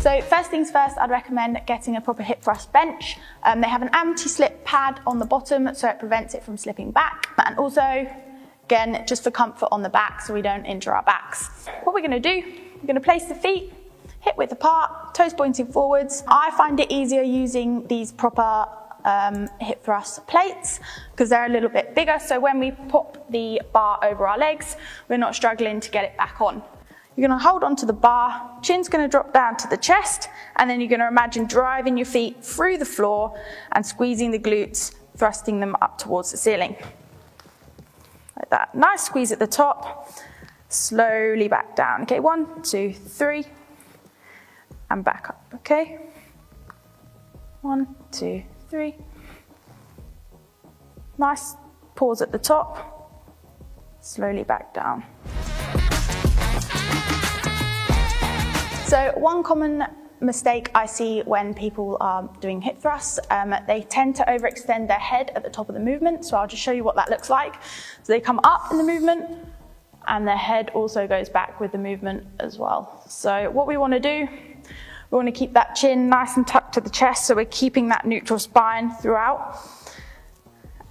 So first things first, I'd recommend getting a proper hip thrust bench. They have an anti-slip pad on the bottom so it prevents it from slipping back. And also, again, just for comfort on the back so we don't injure our backs. What we're going to do, we're going to place the feet hip width apart, toes pointing forwards. I find it easier using these proper hip thrust plates because they're a little bit bigger, so when we pop the bar over our legs, we're not struggling to get it back on. You're going to hold onto the bar, chin's going to drop down to the chest, and then you're going to imagine driving your feet through the floor and squeezing the glutes, thrusting them up towards the ceiling. Like that. Nice squeeze at the top, slowly back down. Okay, 1, 2, 3, and back up, okay? 1, 2, 3. Nice pause at the top, slowly back down. So one common mistake I see when people are doing hip thrusts, they tend to overextend their head at the top of the movement. So I'll just show you what that looks like. So they come up in the movement and their head also goes back with the movement as well. So what we want to do, we want to keep that chin nice and tucked to the chest so we're keeping that neutral spine throughout.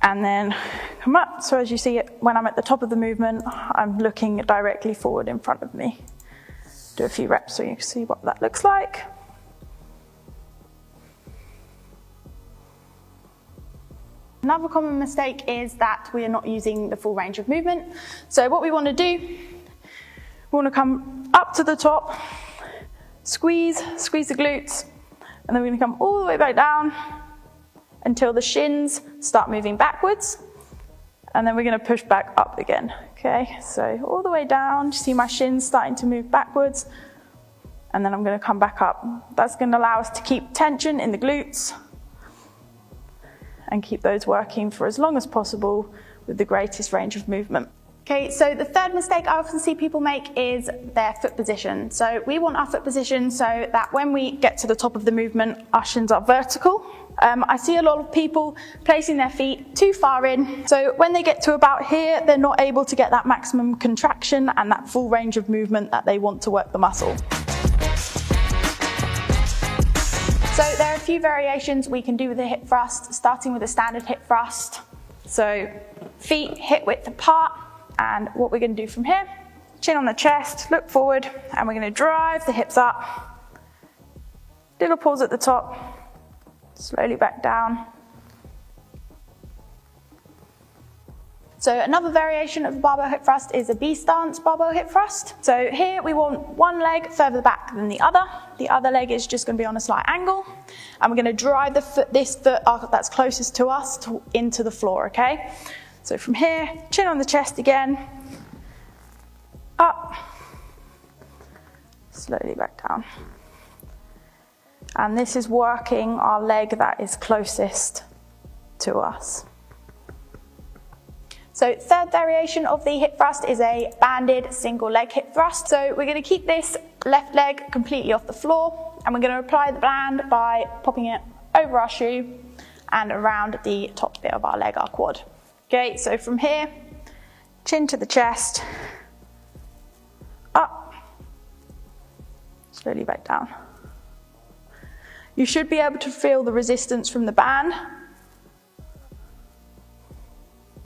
And then come up. So as you see it, when I'm at the top of the movement, I'm looking directly forward in front of me. Do a few reps so you can see what that looks like. Another common mistake is that we are not using the full range of movement. So what we want to do, we want to come up to the top, squeeze the glutes, and then we're going to come all the way back down until the shins start moving backwards, and then we're going to push back up again. Okay, so all the way down, you see my shins starting to move backwards, and then I'm going to come back up. That's going to allow us to keep tension in the glutes and keep those working for as long as possible with the greatest range of movement. Okay, so the third mistake I often see people make is their foot position. So we want our foot position so that when we get to the top of the movement, our shins are vertical. I see a lot of people placing their feet too far in. So when they get to about here, they're not able to get that maximum contraction and that full range of movement that they want to work the muscle. So there are a few variations we can do with the hip thrust, starting with a standard hip thrust. So feet hip width apart. And what we're going to do from here, chin on the chest, look forward, and we're going to drive the hips up. Little pause at the top, slowly back down. So another variation of the barbell hip thrust is a B stance barbell hip thrust. So here we want one leg further back than the other. The other leg is just going to be on a slight angle. And we're going to drive this foot that's closest to us into the floor, okay? So from here, chin on the chest again, up, slowly back down. And this is working our leg that is closest to us. So third variation of the hip thrust is a banded single leg hip thrust. So we're going to keep this left leg completely off the floor, and we're going to apply the band by popping it over our shoe and around the top bit of our leg, our quad. Okay, so from here, chin to the chest, up, slowly back down. You should be able to feel the resistance from the band